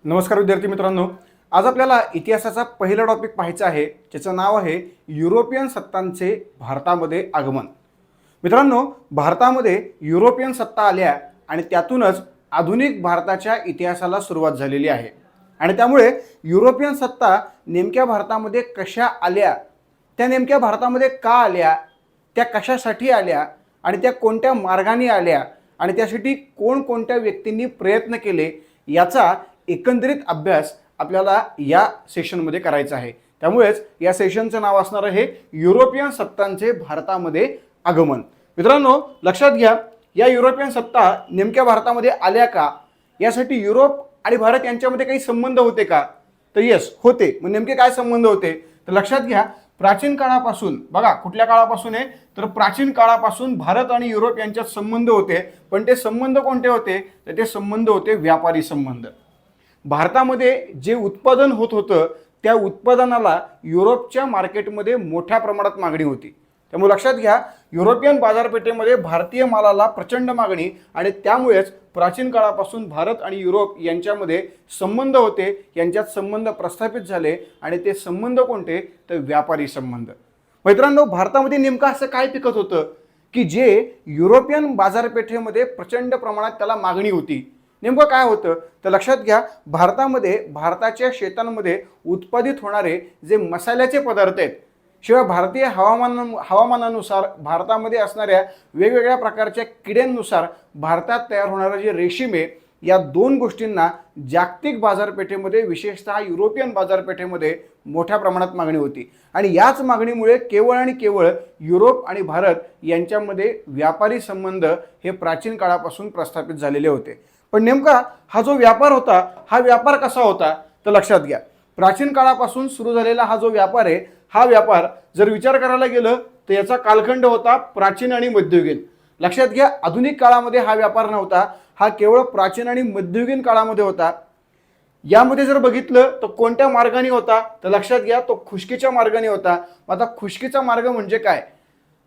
नमस्कार विद्यार्थी मित्रांनो, आज आपल्याला इतिहासाचा पहिला टॉपिक पाहायचा आहे, ज्याचं नाव आहे युरोपियन सत्तांचे भारतामध्ये आगमन। मित्रांनो, भारतामध्ये युरोपियन सत्ता आल्या आणि त्यातूनच आधुनिक भारताच्या इतिहासाला सुरुवात झालेली आहे। आणि त्यामुळे युरोपियन सत्ता नेमक्या भारतामध्ये कशा आल्या, त्या नेमक्या भारतामध्ये का आल्या, त्या कशासाठी आल्या आणि त्या कोणत्या मार्गाने आल्या आणि त्यासाठी कोणकोणत्या व्यक्तींनी प्रयत्न केले, याचा एकंदरीत अभ्यास आपल्याला या सेशनमध्ये करायचा आहे। त्यामुळेच या सेशनचं नाव असणार आहे युरोपियन सत्तांचे भारतामध्ये आगमन। मित्रांनो, लक्षात घ्या, या युरोपियन सत्ता नेमक्या भारतामध्ये आल्या का, यासाठी युरोप आणि भारत यांच्यामध्ये काही संबंध होते का? तर यस, होते। मग नेमके काय संबंध होते तर लक्षात घ्या, प्राचीन काळापासून, बघा कुठल्या काळापासून आहे तर प्राचीन काळापासून भारत आणि युरोप यांच्यात संबंध होते। पण ते संबंध कोणते होते तर ते संबंध होते व्यापारी संबंध। भारतामध्ये जे उत्पादन होत होतं त्या उत्पादनाला युरोपच्या मार्केटमध्ये मोठ्या प्रमाणात मागणी होती। त्यामुळे लक्षात घ्या, युरोपियन बाजारपेठेमध्ये भारतीय मालाला प्रचंड मागणी आणि त्यामुळेच प्राचीन काळापासून भारत आणि युरोप यांच्यामध्ये संबंध होते, यांच्यात संबंध प्रस्थापित झाले आणि ते संबंध कोणते तर व्यापारी संबंध। मित्रांनो, भारतामध्ये नेमकं असं काय पिकत होतं की जे युरोपियन बाजारपेठेमध्ये प्रचंड प्रमाणात त्याला मागणी होती? नेमकं काय होतं तर लक्षात घ्या, भारतामध्ये भारताच्या शेतांमध्ये उत्पादित होणारे जे मसाल्याचे पदार्थ आहेत, शिवाय भारतीय हवामानानुसार भारतामध्ये असणाऱ्या वेगवेगळ्या प्रकारच्या किड्यांनुसार भारतात तयार होणारे जे रेशीम आहे, या दोन गोष्टींना जागतिक बाजारपेठेमध्ये, विशेषतः युरोपियन बाजारपेठेमध्ये मोठ्या प्रमाणात मागणी होती। आणि याच मागणीमुळे केवळ आणि केवळ युरोप आणि भारत यांच्यामध्ये व्यापारी संबंध हे प्राचीन काळापासून प्रस्थापित झालेले होते। पण नेमका हा जो व्यापार होता, हा व्यापार कसा होता तर लक्षात घ्या, प्राचीन काळापासून सुरू झालेला हा जो व्यापार आहे, हा व्यापार जर विचार करायला गेलं तर याचा कालखंड होता प्राचीन आणि मध्ययुगीन। लक्षात घ्या, आधुनिक काळामध्ये हा व्यापार नव्हता, हा केवळ प्राचीन आणि मध्ययुगीन काळामध्ये होता। यामध्ये जर बघितलं तर कोणत्या मार्गाने होता तर लक्षात घ्या, तो खुष्कीच्या मार्गाने होता। आता खुष्कीचा मार्ग म्हणजे काय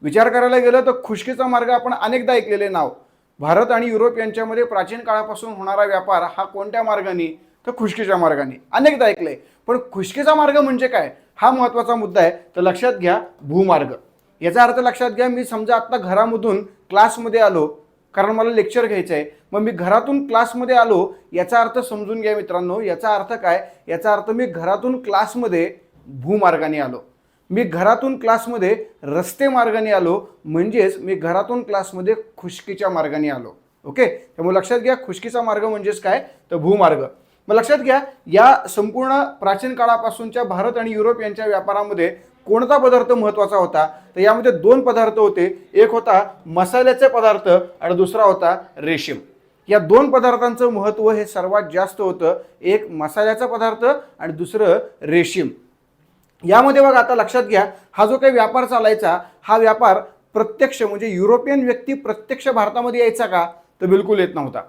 विचार करायला गेलं तर खुष्कीचा मार्ग आपण अनेकदा ऐकलेले नाव। भारत आणि युरोप यांच्यामध्ये प्राचीन काळापासून होणारा व्यापार हा कोणत्या मार्गाने तर खुष्कीच्या मार्गाने, अनेकदा ऐकलंय। पण खुष्कीचा मार्ग म्हणजे काय हा महत्त्वाचा मुद्दा आहे। तर लक्षात घ्या, भूमार्ग। याचा अर्थ लक्षात घ्या, मी समजा आता घरामधून क्लासमध्ये आलो, कारण मला लेक्चर घ्यायचं आहे, मग मी घरातून क्लासमध्ये आलो, याचा अर्थ समजून घ्या मित्रांनो। याचा अर्थ काय, याचा अर्थ मी घरातून क्लासमध्ये भूमार्गाने आलो, मी घरातून क्लासमध्ये रस्ते मार्गाने आलो, म्हणजेच मी घरातून क्लासमध्ये खुष्कीच्या मार्गाने आलो। ओके, त्यामुळे लक्षात घ्या, खुष्कीचा मार्ग म्हणजेच काय तर भूमार्ग। मग लक्षात घ्या, या संपूर्ण प्राचीन काळापासूनच्या भारत आणि युरोप यांच्या व्यापारामध्ये कोणता पदार्थ महत्त्वाचा होता तर यामध्ये दोन पदार्थ होते, एक होता मसाल्याचे पदार्थ आणि दुसरा होता रेशीम। या दोन पदार्थांचं महत्त्व हे सर्वात जास्त होतं, एक मसाल्याचा पदार्थ आणि दुसरं रेशीम। यामध्ये बघा, आता लक्षात घ्या, हा जो काही व्यापार चालायचा, हा व्यापार प्रत्यक्ष म्हणजे युरोपियन व्यक्ती प्रत्यक्ष भारतामध्ये यायचा का तर बिलकुल येत नव्हता।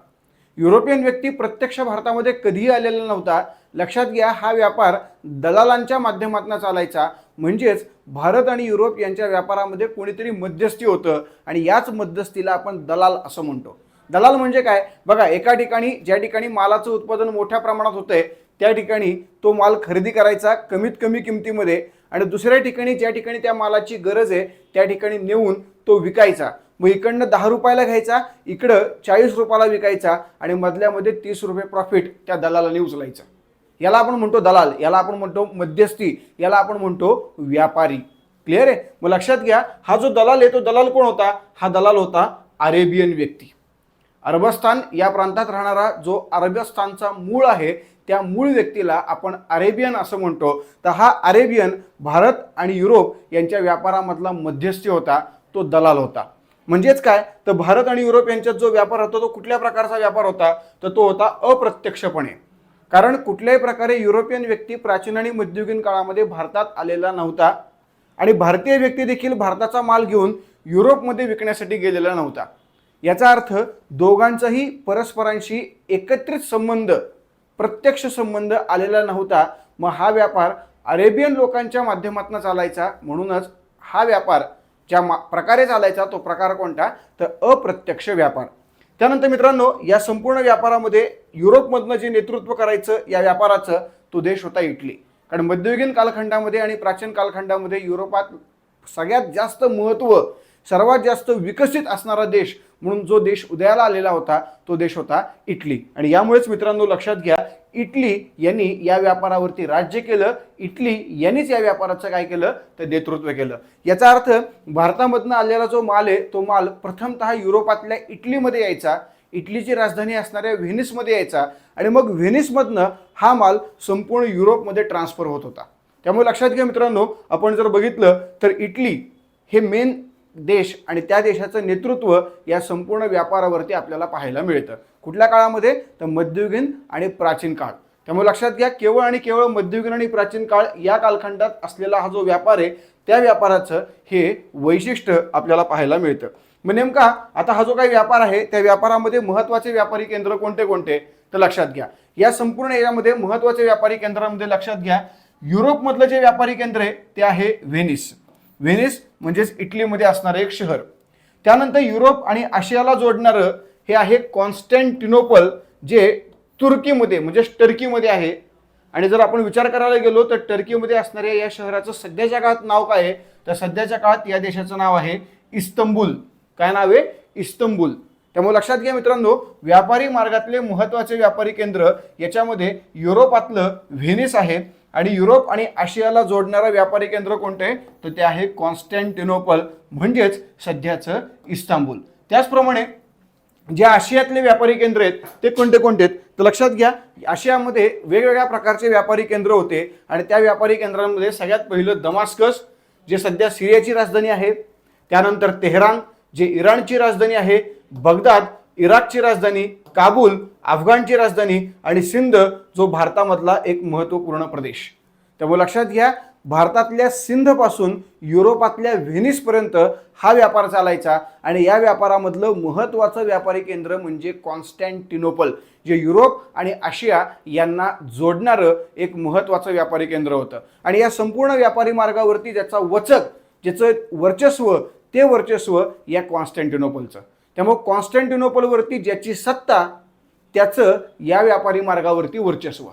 युरोपियन व्यक्ती प्रत्यक्ष भारतामध्ये कधीही आलेला नव्हता। लक्षात घ्या, हा व्यापार दलालांच्या माध्यमातून चालायचा, म्हणजेच भारत आणि युरोप यांच्या व्यापारामध्ये कोणीतरी मध्यस्थी होतं आणि याच मध्यस्थीला आपण दलाल असं म्हणतो। दलाल म्हणजे काय बघा, एका ठिकाणी ज्या ठिकाणी मालाचं उत्पादन मोठ्या प्रमाणात होतंय त्या ठिकाणी तो माल खरेदी करायचा कमीत कमी किमतीमध्ये, आणि दुसऱ्या ठिकाणी ज्या ठिकाणी त्या मालाची गरज आहे त्या ठिकाणी नेऊन तो विकायचा। मग इकडनं 10 रुपयाला घ्यायचा, इकडं 40 रुपयाला विकायचा आणि मधल्यामध्ये 30 रुपये प्रॉफिट त्या दलालाने उचलायचा। याला आपण म्हणतो दलाल, याला आपण म्हणतो मध्यस्थी, याला आपण म्हणतो व्यापारी। क्लिअर आहे? मग लक्षात घ्या, हा जो दलाल आहे तो दलाल कोण होता, हा दलाल होता अरेबियन व्यक्ती। अरबस्तान या प्रांतात राहणारा जो अरबस्तानचा मूळ आहे त्या मूळ व्यक्तीला आपण अरेबियन असं म्हणतो। तर हा अरेबियन भारत आणि युरोप यांच्या व्यापारामधला मध्यस्थी होता, तो दलाल होता। म्हणजेच काय तर भारत आणि युरोप यांच्यात जो व्यापार होता तो कुठल्या प्रकारचा व्यापार होता तर तो होता अप्रत्यक्षपणे, कारण कुठल्याही प्रकारे युरोपियन व्यक्ती प्राचीन आणि मध्ययुगीन काळामध्ये भारतात आलेला नव्हता आणि भारतीय व्यक्ती देखील भारताचा माल घेऊन युरोपमध्ये विकण्यासाठी गेलेला नव्हता। याचा अर्थ दोघांचाही परस्परांशी एकत्रित संबंध, प्रत्यक्ष संबंध आलेला नव्हता। मग हा व्यापार अरेबियन लोकांच्या माध्यमातून चालायचा, म्हणूनच हा व्यापार ज्या प्रकारे चालायचा तो प्रकार कोणता तर अप्रत्यक्ष व्यापार। त्यानंतर मित्रांनो या संपूर्ण व्यापारामध्ये युरोपमधनं जे नेतृत्व करायचं या व्यापाराचं तो देश होता इटली. कारण मध्ययुगीन कालखंडामध्ये आणि प्राचीन कालखंडामध्ये युरोपात सगळ्यात जास्त महत्त्व, सर्वात जास्त विकसित असणारा देश म्हणून जो देश उदयाला आलेला होता तो देश होता इटली. आणि यामुळेच मित्रांनो लक्षात घ्या, इटली यांनी या व्यापारावरती राज्य केलं, इटली यांनीच या व्यापाराचं काय केलं तर नेतृत्व केलं. याचा अर्थ भारतामधनं आलेला जो माल आहे तो माल प्रथमतः युरोपातल्या इटलीमध्ये यायचा, इटलीची राजधानी असणाऱ्या व्हेनिसमध्ये यायचा आणि मग व्हेनिसमधनं हा माल संपूर्ण युरोपमध्ये ट्रान्सफर होत होता. त्यामुळे लक्षात घ्या मित्रांनो, आपण जर बघितलं तर इटली हे मेन देश आणि त्या देशाचं नेतृत्व या संपूर्ण व्यापारावरती आपल्याला पाहायला मिळतं. कुठल्या काळामध्ये तर मध्ययुगीन आणि प्राचीन काळ. त्यामुळे लक्षात घ्या, केवळ आणि केवळ मध्ययुगीन आणि प्राचीन काळ या कालखंडात असलेला हा जो व्यापार आहे त्या व्यापाराचं हे वैशिष्ट्य आपल्याला पाहायला मिळतं. मग नेमका आता हा जो काही व्यापार आहे त्या व्यापारामध्ये महत्त्वाचे व्यापारी केंद्र कोणते कोणते तर लक्षात घ्या, या संपूर्ण यामध्ये महत्त्वाचे व्यापारी केंद्रामध्ये लक्षात घ्या, युरोपमधलं जे व्यापारी केंद्र आहे ते आहे व्हेनिस. व्हेनिस म्हणजेच इटलीमध्ये असणारं एक शहर. त्यानंतर युरोप आणि आशियाला जोडणारं हे आहे कॉन्स्टँटिनोपल, जे तुर्कीमध्ये म्हणजेच टर्कीमध्ये आहे. आणि जर आपण विचार करायला गेलो तर टर्कीमध्ये असणाऱ्या या शहराचं सध्याच्या काळात नाव काय आहे तर सध्याच्या काळात या देशाचं नाव आहे इस्तंबूल. काय नाव आहे? इस्तंबूल. त्यामुळे लक्षात घ्या मित्रांनो, व्यापारी मार्गातले महत्त्वाचे व्यापारी केंद्र याच्यामध्ये युरोपातलं व्हेनिस आहे आणि युरोप आणि आशियाला जोडणारं व्यापारी केंद्र कोणते आहे तर ते आहे कॉन्स्टँटिनोपल म्हणजेच सध्याचं इस्तांबूल. त्याचप्रमाणे जे आशियातले व्यापारी केंद्र आहेत ते कोणते कोणते आहेत तर लक्षात घ्या, आशियामध्ये वेगवेगळ्या प्रकारचे व्यापारी केंद्र होते आणि त्या व्यापारी केंद्रांमध्ये सगळ्यात पहिलं दमास्कस जे सध्या सिरियाची राजधानी आहे, त्यानंतर तेहरान जे इराणची राजधानी आहे, बगदाद इराकची राजधानी, काबूल अफगाणची राजधानी आणि सिंध जो भारतामधला एक महत्त्वपूर्ण प्रदेश. त्यामुळे लक्षात घ्या, भारतातल्या सिंधपासून युरोपातल्या व्हेनिसपर्यंत हा व्यापार चालायचा आणि या व्यापारामधलं महत्त्वाचं व्यापारी केंद्र म्हणजे कॉन्स्टँटिनोपल, जे युरोप आणि आशिया यांना जोडणारं एक महत्त्वाचं व्यापारी केंद्र होतं. आणि या संपूर्ण व्यापारी मार्गावरती ज्याचा वचक, ज्याचं वर्चस्व, ते वर्चस्व या कॉन्स्टँटिनोपलचं. त्यामुळे कॉन्स्टँटिनोपलवरती ज्याची सत्ता त्याचं या व्यापारी मार्गावरती वर्चस्व.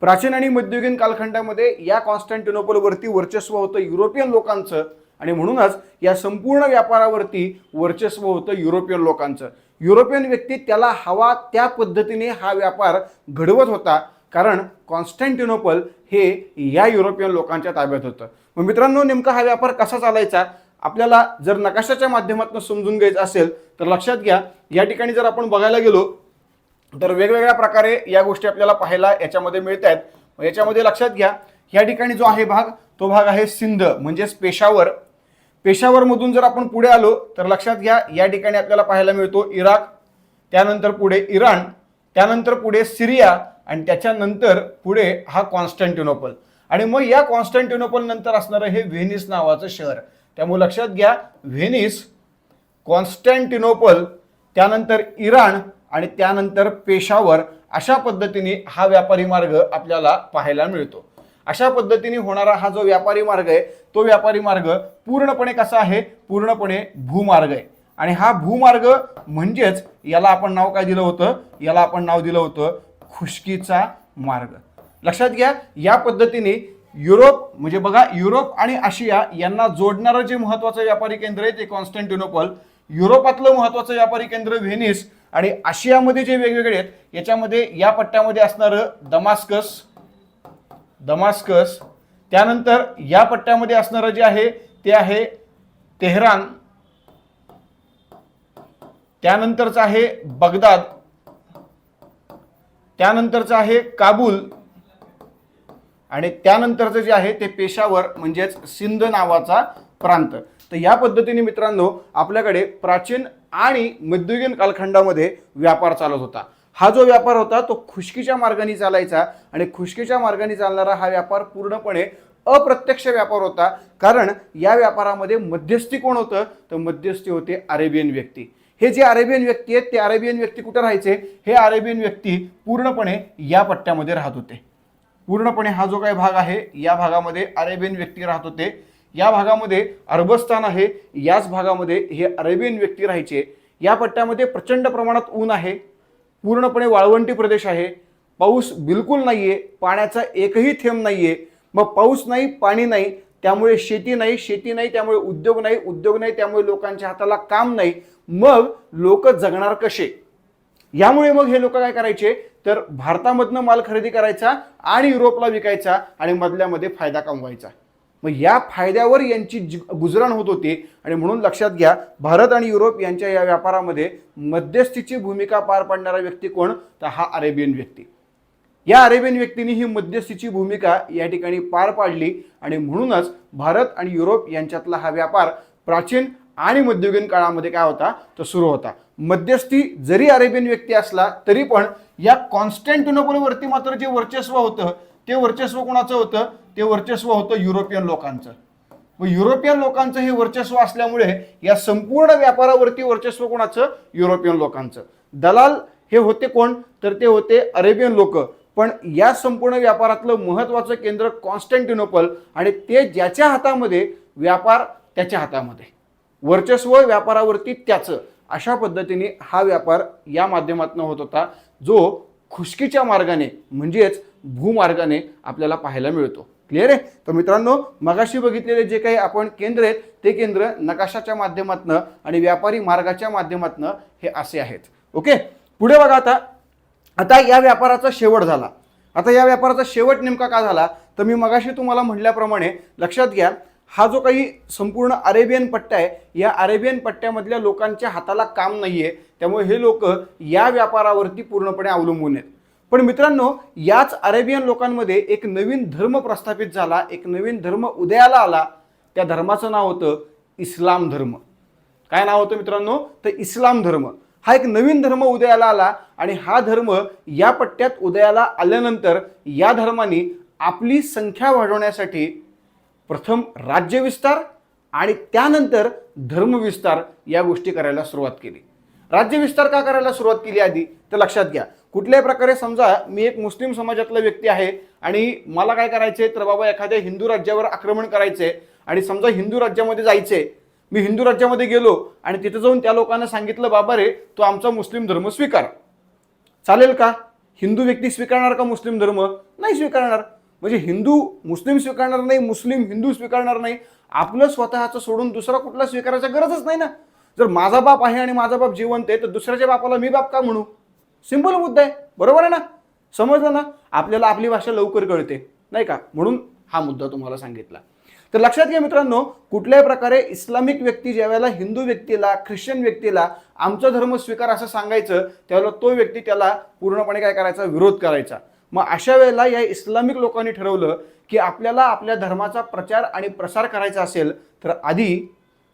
प्राचीन आणि मध्ययुगीन कालखंडामध्ये या कॉन्स्टँटिनोपलवरती वर्चस्व होतं युरोपियन लोकांचं आणि म्हणूनच या संपूर्ण व्यापारावरती वर्चस्व होतं युरोपियन लोकांचं. युरोपियन व्यक्ती त्याला हवा त्या पद्धतीने हा व्यापार घडवत होता, कारण कॉन्स्टँटिनोपल हे या युरोपियन लोकांच्या ताब्यात होतं. मग मित्रांनो, नेमका हा व्यापार कसा चालायचा आपल्याला जर नकाशाच्या माध्यमातून समजून घ्यायचं असेल तर लक्षात घ्या, या ठिकाणी जर आपण बघायला गेलो तर वेगवेगळ्या प्रकारे या गोष्टी आपल्याला पाहायला याच्यामध्ये मिळत आहेत. याच्यामध्ये लक्षात घ्या, या ठिकाणी जो आहे भाग तो भाग आहे सिंध म्हणजेच पेशावर. पेशावरमधून जर आपण पुढे आलो तर लक्षात घ्या, या ठिकाणी आपल्याला पाहायला मिळतो इराक, त्यानंतर पुढे इराण, त्यानंतर पुढे सिरिया आणि त्याच्यानंतर पुढे हा कॉन्स्टँटिनोपल. आणि मग या कॉन्स्टँटिनोपल नंतर असणारं हे व्हेनिस नावाचं शहर. त्यामुळे लक्षात घ्या, व्हेनिस, कॉन्स्टँटिनोपल, त्यानंतर इराण आणि त्यानंतर पेशावर, अशा पद्धतीने हा व्यापारी मार्ग आपल्याला पाहायला मिळतो. अशा पद्धतीने होणारा हा जो व्यापारी मार्ग आहे तो व्यापारी मार्ग पूर्णपणे कसा आहे, पूर्णपणे भूमार्ग आहे. आणि हा भूमार्ग म्हणजेच याला आपण नाव काय दिलं होतं, याला आपण नाव दिलं होतं खुष्कीचा मार्ग. लक्षात घ्या, या पद्धतीने युरोप म्हणजे बघा, युरोप आणि आशिया यांना जोडणारं जे महत्त्वाचं व्यापारी केंद्र आहे ते कॉन्स्टँटिनोपल, युरोपातलं महत्त्वाचं व्यापारी केंद्र व्हेनिस आणि आशियामध्ये जे वेगवेगळे आहेत याच्यामध्ये या पट्ट्यामध्ये असणारं दमास्कस, त्यानंतर या पट्ट्यामध्ये असणारं जे आहे ते आहे तेहरान, त्यानंतरचं आहे बगदाद, त्यानंतरचं आहे काबूल आणि त्यानंतरचं जे आहे ते पेशावर म्हणजेच सिंध नावाचा प्रांत. तर या पद्धतीने मित्रांनो आपल्याकडे प्राचीन आणि मध्ययुगीन कालखंडामध्ये व्यापार चालत होता. हा जो व्यापार होता तो खुष्कीच्या मार्गाने चालायचा आणि खुष्कीच्या मार्गाने चालणारा हा व्यापार पूर्णपणे अप्रत्यक्ष व्यापार होता, कारण या व्यापारामध्ये मध्यस्थी कोण होतं तर मध्यस्थी होते अरेबियन व्यक्ती. हे जे अरेबियन व्यक्ती आहेत ते अरेबियन व्यक्ती कुठे राहायचे, हे अरेबियन व्यक्ती पूर्णपणे या पट्ट्यामध्ये राहत होते. पूर्णपणे हा जो काही भाग आहे या भागामध्ये अरेबियन व्यक्ती राहत होते. या भागामध्ये अरबस्तान आहे, याच भागामध्ये हे अरेबियन व्यक्ती राहायचे. या पट्ट्यामध्ये प्रचंड प्रमाणात ऊन आहे, पूर्णपणे वाळवंटी प्रदेश आहे, पाऊस बिलकुल नाहीये, पाण्याचा एकही थेंब नाहीये. मग पाऊस नाही, पाणी नाही, त्यामुळे शेती नाही, शेती नाही त्यामुळे उद्योग नाही, उद्योग नाही त्यामुळे लोकांच्या हाताला काम नाही. मग लोक जगणार कसे? यामुळे मग हे लोक काय करायचे तर भारतामधनं माल खरेदी करायचा आणि युरोपला विकायचा आणि मधल्यामध्ये फायदा कमवायचा. मग या फायद्यावर यांची गुजराण होत होती आणि म्हणून लक्षात घ्या, भारत आणि युरोप यांच्या या व्यापारामध्ये मध्यस्थीची भूमिका पार पाडणारा व्यक्ती कोण तर हा अरेबियन व्यक्ती. या अरेबियन व्यक्तीने ही मध्यस्थीची भूमिका या ठिकाणी पार पाडली आणि म्हणूनच भारत आणि युरोप यांच्यातला हा व्यापार प्राचीन आणि मध्ययुगीन काळामध्ये काय होता तर सुरू होता. मध्यस्थी जरी अरेबियन व्यक्ती असला तरी पण या कॉन्स्टँटिनोपलवरती मात्र जे वर्चस्व होतं ते वर्चस्व कोणाचं होतं? ते वर्चस्व होतं युरोपियन लोकांचं. व युरोपियन लोकांचं हे वर्चस्व असल्यामुळे या संपूर्ण व्यापारावरती वर्चस्व कोणाचं? युरोपियन लोकांचं. दलाल हे होते कोण तर ते होते अरेबियन लोक. पण या संपूर्ण व्यापारातलं महत्त्वाचं केंद्र कॉन्स्टँटिनोपल आणि ते ज्याच्या हातामध्ये व्यापार त्याच्या हातामध्ये, वर्चस्व व्यापारावरती त्याचं, अशा पद्धतीने हा व्यापार या माध्यमातून होत होता जो खुशकीच्या मार्गाने म्हणजेच भूमार्गाने आपल्याला पाहायला मिळतो. क्लिअर आहे? तर मित्रांनो, मगाशी बघितलेले जे काही आपण केंद्र आहेत ते केंद्र नकाशाच्या माध्यमातून आणि व्यापारी मार्गाच्या माध्यमातून हे असे आहेत. ओके, पुढे बघा. आता या व्यापाराचा शेवट झाला. आता या व्यापाराचा शेवट नेमका का झाला तर मी मगाशी तुम्हाला म्हटल्याप्रमाणे लक्षात घ्या, हा जो काही संपूर्ण अरेबियन पट्टा आहे या अरेबियन पट्ट्यामधल्या लोकांच्या हाताला काम नाहीये, त्यामुळे हे लोक या व्यापारावरती पूर्णपणे अवलंबून आहेत. पण मित्रांनो, याच अरेबियन लोकांमध्ये एक नवीन धर्म प्रस्थापित झाला, एक नवीन धर्म उदयाला आला. त्या धर्माचं नाव होतं इस्लाम धर्म. काय नाव होतं मित्रांनो तर इस्लाम धर्म. हा एक नवीन धर्म उदयाला आला आणि हा धर्म या पट्ट्यात उदयाला आल्यानंतर या धर्माने आपली संख्या वाढवण्यासाठी प्रथम राज्यविस्तार आणि त्यानंतर धर्मविस्तार या गोष्टी करायला सुरुवात केली. राज्यविस्तार का करायला सुरुवात केली आधी तर लक्षात घ्या, कुठल्याही प्रकारे समजा मी एक मुस्लिम समाजातला व्यक्ती आहे आणि मला काय करायचंय तर बाबा एखाद्या हिंदू राज्यावर आक्रमण करायचंय आणि समजा हिंदू राज्यामध्ये जायचंय. मी हिंदू राज्यामध्ये गेलो आणि तिथे जाऊन त्या लोकांना सांगितलं बाबा रे तो आमचा मुस्लिम धर्म स्वीकार. चालेल का? हिंदू व्यक्ती स्वीकारणार का मुस्लिम धर्म? नाही स्वीकारणार. म्हणजे हिंदू मुस्लिम स्वीकारणार नाही, मुस्लिम हिंदू स्वीकारणार नाही. आपलं स्वतःचं सोडून दुसरा कुठला स्वीकारायची गरजच नाही ना. जर माझा बाप आहे आणि माझा बाप जिवंत आहे तर दुसऱ्याच्या बापाला मी बाप का म्हणू? सिंपल मुद्दा आहे, बरोबर आहे ना? समजलं ना? आपल्याला आपली भाषा लवकर कळते नाही का, म्हणून हा मुद्दा तुम्हाला सांगितला. तर लक्षात घ्या मित्रांनो, कुठल्याही प्रकारे इस्लामिक व्यक्ती ज्यावेळेला हिंदू व्यक्तीला, ख्रिश्चन व्यक्तीला आमचा धर्म स्वीकार असं सांगायचं त्यावेळेला तो व्यक्ती त्याला पूर्णपणे काय करायचा? विरोध करायचा. मग अशा वेळेला या इस्लामिक लोकांनी ठरवलं की आपल्याला आपल्या धर्माचा प्रचार आणि प्रसार करायचा असेल तर आधी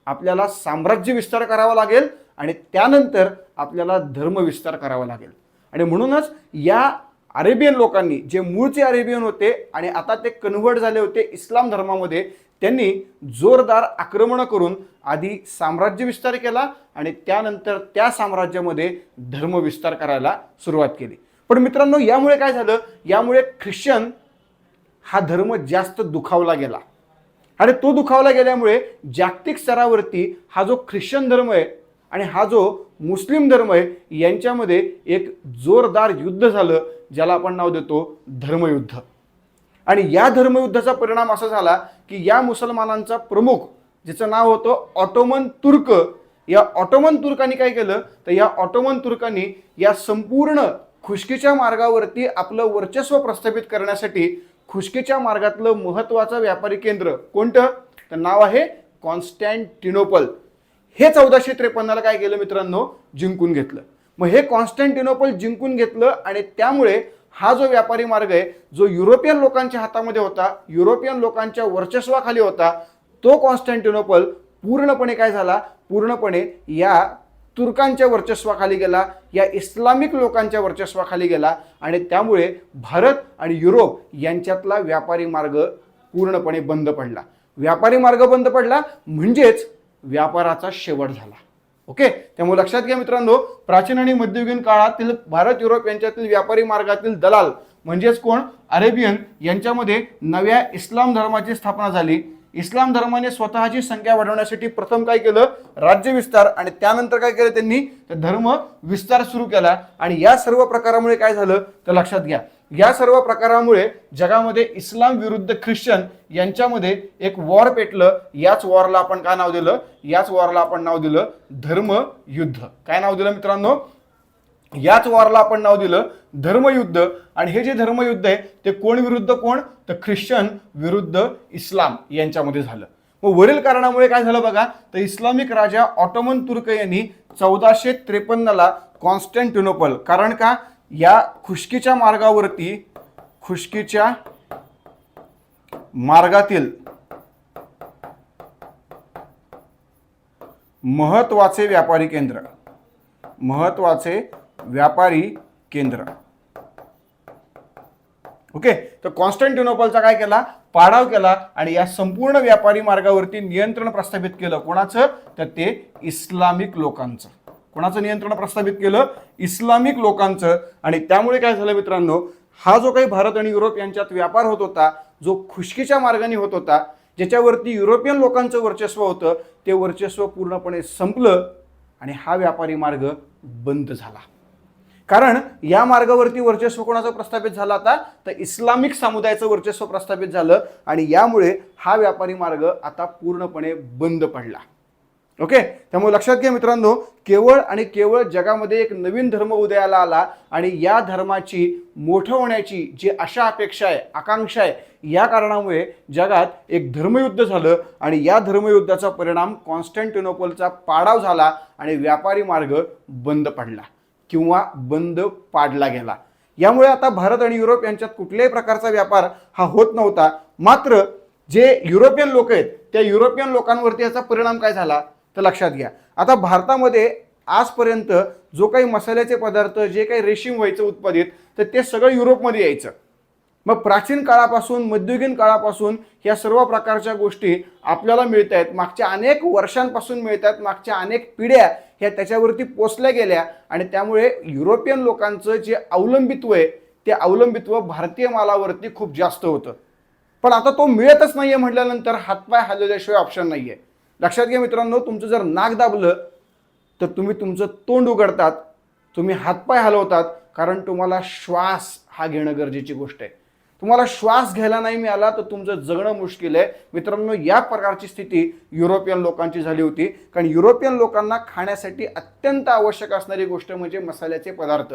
आपल्याला साम्राज्य विस्तार करावा लागेल आणि त्यानंतर आपल्याला धर्मविस्तार करावा लागेल. आणि म्हणूनच या अरेबियन लोकांनी, जे मूळचे अरेबियन होते आणि आता ते कन्व्हर्ट झाले होते इस्लाम धर्मामध्ये, त्यांनी जोरदार आक्रमण करून आधी साम्राज्य विस्तार केला आणि त्यानंतर त्या साम्राज्यामध्ये धर्मविस्तार करायला सुरुवात केली. पण मित्रांनो, यामुळे काय झालं? यामुळे ख्रिश्चन हा धर्म जास्त दुखावला गेला आणि तो दुखावला गेल्यामुळे जागतिक स्तरावरती हा जो ख्रिश्चन धर्म आहे आणि हा जो मुस्लिम धर्म आहे यांच्यामध्ये एक जोरदार युद्ध झालं, ज्याला आपण नाव देतो धर्मयुद्ध. आणि या धर्मयुद्धाचा परिणाम असा झाला की या मुसलमानांचा प्रमुख, ज्याचं नाव होतं ऑटोमन तुर्क, या ऑटोमन तुर्कांनी काय केलं तर या ऑटोमन तुर्कांनी या संपूर्ण खुशकीच्या मार्गावरती आपलं वर्चस्व प्रस्थापित करण्यासाठी खुशकीच्या मार्गातलं महत्त्वाचं व्यापारी केंद्र कोणतं तर नाव आहे कॉन्स्टँटिनोपल. हे 1453ला काय केलं मित्रांनो? जिंकून घेतलं. मग हे कॉन्स्टँटिनोपल जिंकून घेतलं आणि त्यामुळे हा जो व्यापारी मार्ग आहे जो युरोपियन लोकांच्या हातामध्ये होता, युरोपियन लोकांच्या वर्चस्वाखाली होता, तो कॉन्स्टँटिनोपल पूर्णपणे काय झाला? पूर्णपणे या तुर्कांच्या वर्चस्वाखाली गेला, या इस्लामिक लोकांच्या वर्चस्वाखाली गेला आणि त्यामुळे भारत आणि युरोप यांच्यातला व्यापारी मार्ग पूर्णपणे बंद पडला. व्यापारी मार्ग बंद पडला म्हणजेच व्यापाराचा शेवट झाला. ओके, त्यामुळे लक्षात घ्या मित्रांनो, प्राचीन आणि मध्ययुगीन काळातील भारत युरोप यांच्यातील व्यापारी मार्गातील दलाल म्हणजेच कोण? अरेबियन यांच्यामध्ये नव्या इस्लाम धर्माची स्थापना झाली. इस्लाम धर्माने स्वतःची संख्या वाढवण्यासाठी प्रथम काय केलं, राज्य विस्तार, आणि त्यानंतर काय केलं त्यांनी, धर्म विस्तार सुरू केला. आणि या सर्व प्रकारामुळे काय झालं तर लक्षात घ्या, या सर्व प्रकारामुळे जगामध्ये इस्लाम विरुद्ध ख्रिश्चन यांच्यामध्ये एक वॉर पेटलं. याच वॉरला आपण काय नाव दिलं, याच वॉरला आपण नाव दिलं धर्मयुद्ध. काय नाव दिलं मित्रांनो, याच वॉरला आपण नाव दिलं धर्मयुद्ध. आणि हे जे धर्मयुद्ध आहे ते कोण विरुद्ध कोण, तर ख्रिश्चन विरुद्ध इस्लाम यांच्यामध्ये झालं. मग वरील कारणामुळे काय झालं बघा, तर इस्लामिक राजा ऑटोमन तुर्क यांनी 1453ला कॉन्स्टँटिनोपल, कारण का या खुशकीच्या मार्गातील महत्वाचे व्यापारी केंद्र, ओके, तर कॉन्स्टँटिनोपलचा काय केला, पाडाव केला आणि या संपूर्ण व्यापारी मार्गावरती नियंत्रण प्रस्थापित केलं. कोणाचं, तर ते इस्लामिक लोकांचं. कोणाचं नियंत्रण प्रस्थापित केलं, इस्लामिक लोकांचं. आणि त्यामुळे काय झालं मित्रांनो, हा जो काही भारत आणि युरोप यांच्यात व्यापार होत होता, जो खुशकीच्या मार्गाने होत होता, ज्याच्यावरती युरोपियन लोकांचं वर्चस्व होतं, ते वर्चस्व पूर्णपणे संपलं आणि हा व्यापारी मार्ग बंद झाला. कारण या मार्गावरती वर्चस्व कोणाचं प्रस्थापित झालं आता, तर इस्लामिक समुदायाचं वर्चस्व प्रस्थापित झालं आणि यामुळे हा व्यापारी मार्ग आता पूर्णपणे बंद पडला. ओके, त्यामुळे लक्षात घ्या मित्रांनो, केवळ आणि केवळ जगामध्ये एक नवीन धर्म उदयाला आला आणि या धर्माची मोठं होण्याची जी आशा अपेक्षा आहे, आकांक्षा आहे, या कारणामुळे जगात एक धर्मयुद्ध झालं आणि या धर्मयुद्धाचा परिणाम कॉन्स्टँटिनोपलचा पाडाव झाला आणि व्यापारी मार्ग बंद पडला किंवा बंद पाडला गेला. यामुळे आता भारत आणि युरोप यांच्यात कुठल्याही प्रकारचा व्यापार हा होत नव्हता. मात्र जे युरोपियन लोक आहेत त्या युरोपियन लोकांवरती याचा परिणाम काय झाला तर लक्षात घ्या, आता भारतामध्ये आजपर्यंत जो काही मसाल्याचे पदार्थ, जे काही रेशीम व्हायचं उत्पादित, तर ते सगळं युरोपमध्ये यायचं. मग प्राचीन काळापासून, मध्ययुगीन काळापासून या सर्व प्रकारच्या गोष्टी आपल्याला मिळत आहेत, मागच्या अनेक वर्षांपासून मिळत आहेत, मागच्या अनेक पिढ्या ह्या त्याच्यावरती पोचल्या गेल्या आणि त्यामुळे युरोपियन लोकांचं जे अवलंबित्व आहे ते अवलंबित्व भारतीय मालावरती खूप जास्त होतं. पण आता तो मिळतच नाहीये म्हटल्यानंतर हातपाय हलवल्याशिवाय ऑप्शन नाहीये. लक्षात घ्या मित्रांनो, तुमचं जर नाक दाबलं तर तुम्ही तुमचं तोंड उघडतात, तुम्ही हातपाय हलवतात, कारण तुम्हाला श्वास हा घेणं गरजेची गोष्ट आहे. तुम्हाला श्वास घ्यायला नाही मिळाला तर तुमचं जगणं मुश्किल आहे. मित्रांनो, या प्रकारची स्थिती युरोपियन लोकांची झाली होती, कारण युरोपियन लोकांना खाण्यासाठी अत्यंत आवश्यक असणारी गोष्ट म्हणजे मसाल्याचे पदार्थ.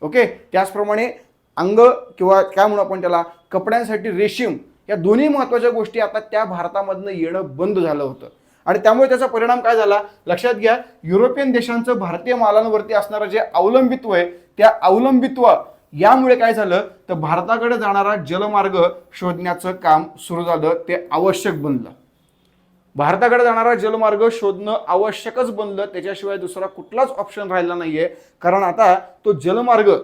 ओके, त्याचप्रमाणे अंग किंवा काय म्हणू आपण त्याला, कपड्यांसाठी रेशीम, या दोन्ही महत्त्वाच्या गोष्टी आता त्या भारतामधनं येणं बंद झालं होतं. आणि त्यामुळे त्याचा परिणाम काय झाला लक्षात घ्या, युरोपियन देशांचं भारतीय मालांवरती असणारं जे अवलंबित्व आहे त्या अवलंबित्व यामुळे काय झालं तर भारताकडे जाणारा जलमार्ग शोधण्याचं काम सुरू झालं, ते आवश्यक बनलं. भारताकडे जाणारा जलमार्ग शोधणं आवश्यकच बनलं, त्याच्याशिवाय दुसरा कुठलाच ऑप्शन राहिला नाहीये. कारण आता तो जलमार्ग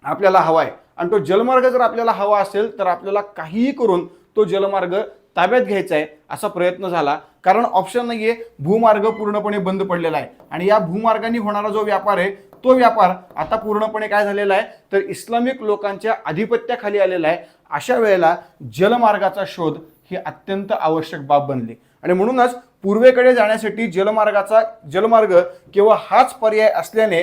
आपल्याला हवा आहे आणि तो जलमार्ग जर आपल्याला हवा असेल तर आपल्याला काहीही करून तो जलमार्ग ताब्यात घ्यायचा आहे असा प्रयत्न झाला. कारण ऑप्शन नाहीये, भूमार्ग पूर्णपणे बंद पडलेला आहे आणि या भूमार्गाने होणारा जो व्यापार आहे तो व्यापार आता पूर्णपणे काय झालेला आहे तर इस्लामिक लोकांच्या आधिपत्याखाली आलेला आहे. अशा वेळेला जलमार्गाचा शोध ही अत्यंत आवश्यक बाब बनली आणि म्हणूनच पूर्वेकडे जाण्यासाठी जलमार्ग केवळ हाच पर्याय असल्याने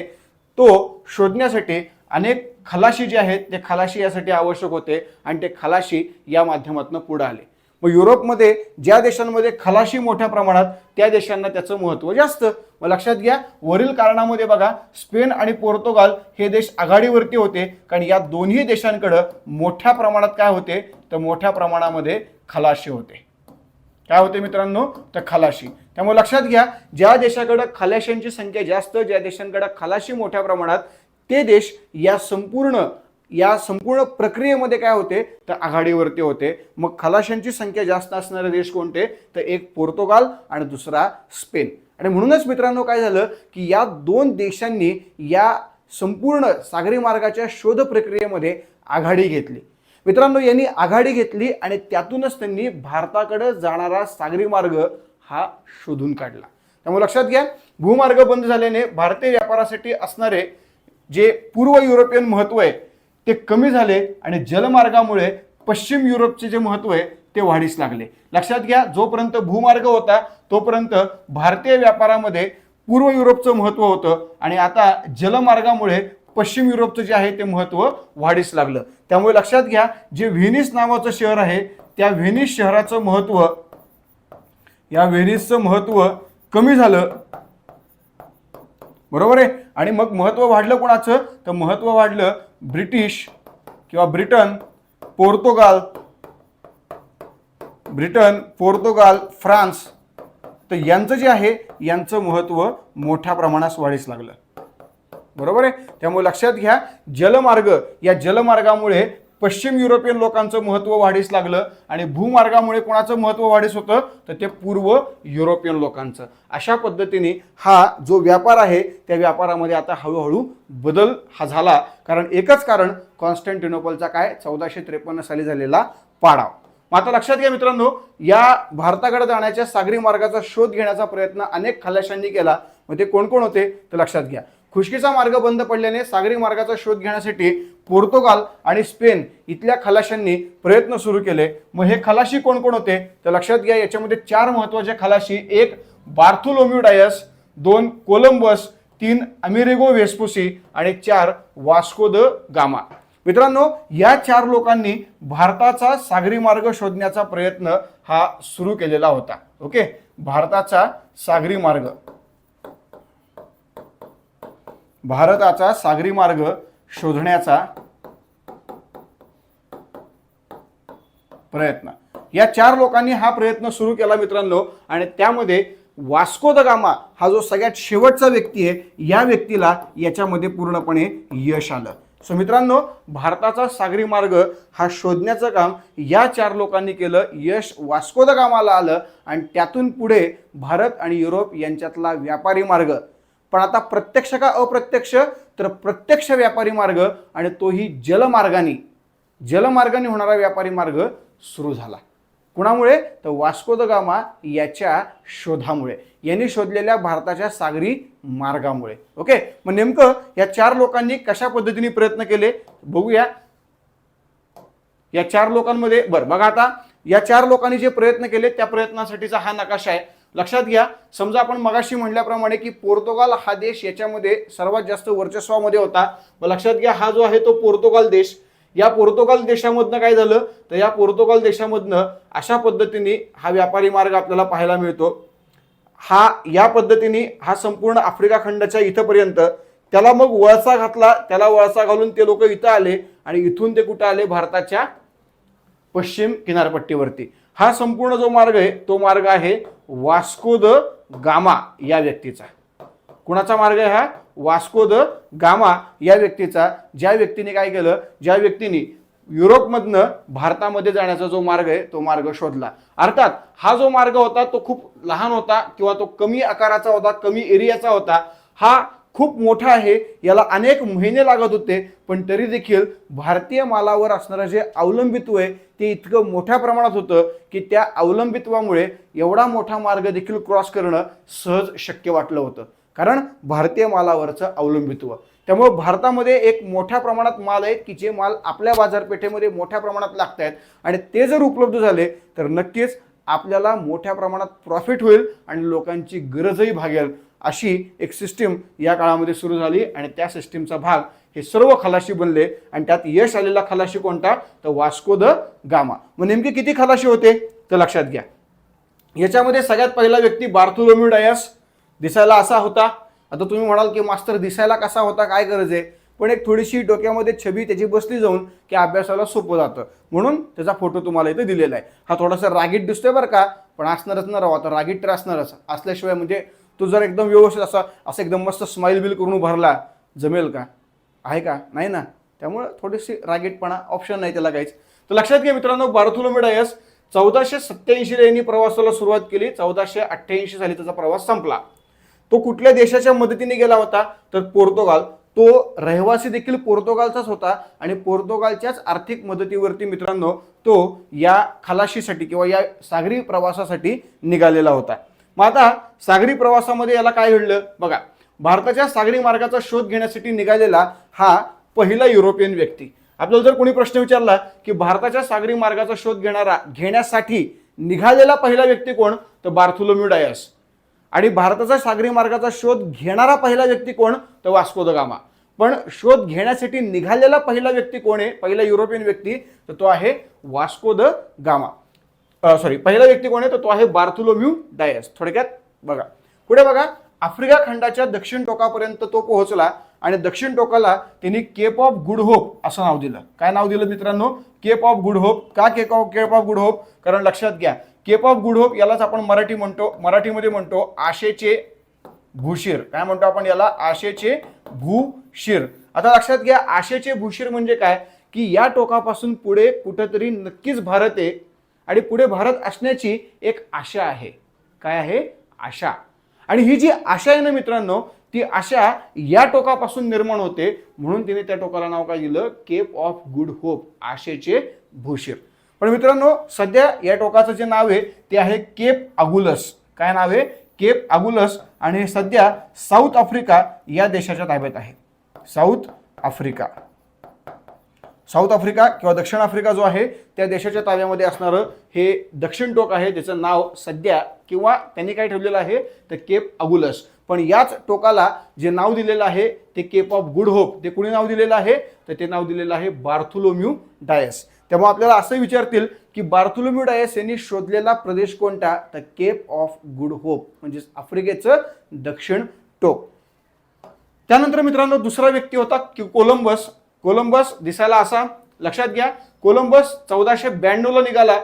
तो शोधण्यासाठी अनेक खलाशी जे आहेत ते खलाशी यासाठी आवश्यक होते आणि ते खलाशी या माध्यमातून पुढे आले. मग युरोपमध्ये ज्या देशांमध्ये खलाशी मोठ्या प्रमाणात त्या देशांना त्याचं महत्त्व जास्त. मग लक्षात घ्या, वरील कारणामध्ये बघा स्पेन आणि पोर्तुगाल हे देश आघाडीवरती होते, कारण या दोन्ही देशांकडे मोठ्या प्रमाणात काय होते तर मोठ्या प्रमाणामध्ये खलाशी होते. काय होते मित्रांनो तर खलाशी. त्यामुळे लक्षात घ्या, ज्या देशाकडे खलाशांची संख्या जास्त, ज्या देशांकडे खलाशी मोठ्या प्रमाणात, ते देश या संपूर्ण प्रक्रियेमध्ये काय होते तर आघाडीवरती होते. मग खलाशांची संख्या जास्त असणारे देश कोणते तर एक पोर्तुगाल आणि दुसरा स्पेन. आणि म्हणूनच मित्रांनो काय झालं की या दोन देशांनी या संपूर्ण सागरी मार्गाच्या शोध प्रक्रियेमध्ये आघाडी घेतली. मित्रांनो, यांनी आघाडी घेतली आणि त्यातूनच त्यांनी भारताकडे जाणारा सागरी मार्ग हा शोधून काढला. त्यामुळे लक्षात घ्या, भूमार्ग बंद झाल्याने भारतीय व्यापारासाठी असणारे जे पूर्व युरोपियन महत्त्व आहे ते कमी झाले आणि जलमार्गामुळे पश्चिम युरोपचे जे महत्त्व आहे ते वाढीस लागले. लक्षात घ्या, जोपर्यंत भूमार्ग होता तोपर्यंत भारतीय व्यापारामध्ये पूर्व युरोपचं महत्त्व होतं आणि आता जलमार्गामुळे पश्चिम युरोपचं जे आहे ते महत्त्व वाढीस लागलं. त्यामुळे लक्षात घ्या, जे व्हेनिस नावाचं शहर आहे त्या व्हेनिस शहराचं महत्त्व, या व्हेनिसचं महत्त्व कमी झालं. बरोबर आहे. आणि मग महत्त्व वाढलं कोणाचं, तर महत्त्व वाढलं ब्रिटिश किंवा ब्रिटन, पोर्तुगाल, फ्रान्स. तर यांचं जे आहे यांचं महत्त्व मोठ्या प्रमाणात वाढीस लागलं. बरोबर आहे. त्यामुळे लक्षात घ्या, जलमार्ग, या जलमार्गामुळे पश्चिम युरोपियन लोकांचं महत्त्व वाढीस लागलं आणि भूमार्गामुळे कोणाचं महत्त्व वाढीस होतं, तर ते पूर्व युरोपियन लोकांचं. अशा पद्धतीने हा जो व्यापार आहे त्या व्यापारामध्ये आता हळूहळू बदल हा झाला. कारण एकच कारण, कॉन्स्टँटिनोपलचा काय 1453 साली झालेला पाडाव. मग आता लक्षात घ्या मित्रांनो, या भारताकडे जाण्याच्या सागरी मार्गाचा शोध घेण्याचा प्रयत्न अनेक खलाशांनी केला. मग ते कोण कोण होते तर लक्षात घ्या. खुष्कीचा मार्ग बंद पडल्याने सागरी मार्गाचा शोध घेण्यासाठी पोर्तुगाल आणि स्पेन इथल्या खलाशांनी प्रयत्न सुरू केले. मग हे खलाशी कोण कोण होते तर लक्षात घ्या, याच्यामध्ये 4 महत्त्वाचे खलाशी, 1 Bartholomew Dias, 2 Columbus, 3 Amerigo Vespucci आणि 4 वास्को द गामा. मित्रांनो, या 4 लोकांनी भारताचा सागरी मार्ग शोधण्याचा प्रयत्न हा सुरू केलेला होता. ओके, भारताचा सागरी मार्ग शोधण्याचा प्रयत्न, या 4 लोकांनी हा प्रयत्न सुरू केला मित्रांनो. आणि त्यामध्ये वास्को द गामा हा जो सगळ्यात शेवटचा व्यक्ती आहे, या व्यक्तीला याच्यामध्ये पूर्णपणे यश आलं. सो मित्रांनो, भारताचा सागरी मार्ग हा शोधण्याचं काम या 4 लोकांनी केलं. यश वास्को द गामाला आलं आणि त्यातून पुढे भारत आणि युरोप यांच्यातला व्यापारी मार्ग, पण आता प्रत्यक्ष का अप्रत्यक्ष, तर प्रत्यक्ष व्यापारी मार्ग आणि तोही जलमार्गाने होणारा व्यापारी मार्ग सुरू झाला. कुणामुळे तर वास्को द गामा याच्या शोधामुळे, यांनी शोधलेल्या भारताच्या सागरी मार्गामुळे. ओके, मग नेमकं या 4 लोकांनी कशा पद्धतीने प्रयत्न केले बघूया. या 4 लोकांमध्ये बघा, आता या 4 लोकांनी जे प्रयत्न केले त्या प्रयत्नासाठीचा हा नकाशा आहे. लक्षात घ्या, समजा आपण मगाशी म्हटल्याप्रमाणे की पोर्तुगाल हा देश याच्यामध्ये सर्वात जास्त वर्चस्वामध्ये होता. मग लक्षात घ्या, हा जो आहे तो पोर्तुगाल देश. या पोर्तुगाल देशामधनं काय झालं तर या पोर्तुगाल देशामधनं अशा पद्धतीने हा व्यापारी मार्ग आपल्याला पाहायला मिळतो. या पद्धतीने हा संपूर्ण आफ्रिका खंडाच्या इथपर्यंत, त्याला मग वळसा घातला, त्याला वळसा घालून ते लोक इथं आले आणि इथून ते कुठं आले, भारताच्या पश्चिम किनारपट्टीवरती. हा संपूर्ण जो मार्ग आहे तो मार्ग आहे वास्को द गामा या व्यक्तीचा. कुणाचा मार्ग आहे हा? वास्को द गामा या व्यक्तीचा. ज्या व्यक्तीने काय केलं, ज्या व्यक्तीने युरोपमधनं भारतामध्ये जाण्याचा जो मार्ग आहे तो मार्ग शोधला. अर्थात हा जो मार्ग होता तो खूप लहान होता किंवा तो कमी आकाराचा होता, कमी एरियाचा होता. हा खूप मोठा आहे, याला अनेक महिने लागत होते, पण तरी देखील भारतीय मालावर असणारं जे अवलंबित्व आहे ते इतकं मोठ्या प्रमाणात होतं की त्या अवलंबित्वामुळे एवढा मोठा मार्ग देखील क्रॉस करणं सहज शक्य वाटलं होतं, कारण भारतीय मालावरचं अवलंबित्व. त्यामुळे भारतामध्ये एक मोठ्या प्रमाणात माल आहेत की जे माल आपल्या बाजारपेठेमध्ये मोठ्या प्रमाणात लागत आहेत आणि ते जर उपलब्ध झाले तर नक्कीच आपल्याला मोठ्या प्रमाणात प्रॉफिट होईल आणि लोकांची गरजही भागेल. अशी एक सिस्टीम या काळामध्ये सुरू झाली आणि त्या सिस्टीमचा भाग हे सर्व खलाशी बनले आणि त्यात यश आलेला खलाशी कोणता तर वास्को द गामा. मग नेमके किती खलाशी होते तर लक्षात घ्या. याच्यामध्ये सगळ्यात पहिला व्यक्ती बार्थोलोम्यू डायस. दिसायला असा होता. आता तुम्ही म्हणाल की मास्टर दिसायला कसा होता, काय गरज आहे, पण एक थोडीशी डोक्यामध्ये छबी त्याची बसली जाऊन की अभ्यासाला सोपं जातं, म्हणून त्याचा फोटो तुम्हाला इथे दिलेला आहे. हा थोडासा रागीट दिसतोय बरं का, पण असणारच ना राव, आता रागीट तर असणारच. असल्याशिवाय म्हणजे तो जर एकदम व्यवस्थित असं एकदम मस्त स्माइल बिल करून भरला जमेल का, आहे का, नाही ना. त्यामुळे थोडीशी रागीटपणा ऑप्शन नाही त्याला काहीच. तर लक्षात घ्या मित्रांनो, बार्थोलोम्यू डायस 1487 यांनी प्रवासाला सुरुवात केली. 1488 साली त्याचा प्रवास संपला. तो कुठल्या देशाच्या मदतीने गेला होता तर पोर्तुगाल. तो रहिवासी देखील पोर्तुगालचाच होता आणि पोर्तुगालच्याच आर्थिक मदतीवरती मित्रांनो तो या खलाशीसाठी किंवा या सागरी प्रवासासाठी निघालेला होता. मग आता सागरी प्रवासामध्ये याला काय घडलं बघा. भारताच्या सागरी मार्गाचा शोध घेण्यासाठी निघालेला हा पहिला युरोपियन व्यक्ती. आपल्याला जर कोणी प्रश्न विचारला की भारताच्या सागरी मार्गाचा शोध घेण्यासाठी निघालेला पहिला व्यक्ती कोण, तर बार्थोलोम्यू डायस. आणि भारताचा सागरी मार्गाचा शोध घेणारा पहिला व्यक्ती कोण, तर वास्को द गामा. पण शोध घेण्यासाठी निघालेला पहिला व्यक्ती कोण आहे, पहिला युरोपियन व्यक्ती, तर तो आहे वास्को द गामा. पहिला व्यक्ती कोण आहे, तर तो आहे बार्थोलोम्यू डायस. थोडक्यात बघा, पुढे बघा, आफ्रिका खंडाच्या दक्षिण टोकापर्यंत तो पोहोचला आणि दक्षिण टोकाला त्यांनी केप ऑफ गुड होप असं नाव दिलं. काय नाव दिलं मित्रांनो, केप ऑफ गुड होप. का केप ऑफ गुड होप, कारण लक्षात घ्या, केप ऑफ गुड होप यालाच आपण मराठीमध्ये म्हणतो आशेचे भूशिर. काय म्हणतो आपण याला, आशेचे भूशिर. आता लक्षात घ्या, आशेचे भूशिर म्हणजे काय, की या टोकापासून पुढे कुठेतरी नक्कीच भारत आहे आणि पुढे भारत असण्याची एक आशा आहे. काय आहे, आशा. आणि ही जी आशा आहे ना मित्रांनो, ती आशा या टोकापासून निर्माण होते, म्हणून तिने त्या टोकाला नाव काय दिलं, केप ऑफ गुड होप, आशेचे भूशिर. पण मित्रांनो, सध्या या टोकाचं जे नाव आहे ते आहे केप अगुलस. काय नाव आहे, केप अगुलस. आणि सध्या साऊथ आफ्रिका या देशाच्या ताब्यात आहे. साऊथ आफ्रिका किंवा दक्षिण आफ्रिका जो आहे त्या देशाच्या ताब्यामध्ये असणारं हे दक्षिण टोक आहे, ज्याचं नाव सध्या किंवा त्यांनी काय ठेवलेलं आहे, तर केप अगुलस. पण याच टोकाला जे नाव दिलेलं आहे ते केप ऑफ गुड होप, ते कुणी नाव दिलेलं आहे, तर ते नाव दिलेलं आहे बार्थोलोम्यू डायस. त्यामुळे आपल्याला असं विचारतील की बार्थोलोम्यू डायस यांनी शोधलेला प्रदेश कोणता, तर केप ऑफ गुड होप, म्हणजे आफ्रिकेचं दक्षिण टोक. त्यानंतर मित्रांनो दुसरा व्यक्ती होता कोलंबस. कोलंबस दिसायला असा, लक्षात घ्या, कोलंबस 1492 निघाला.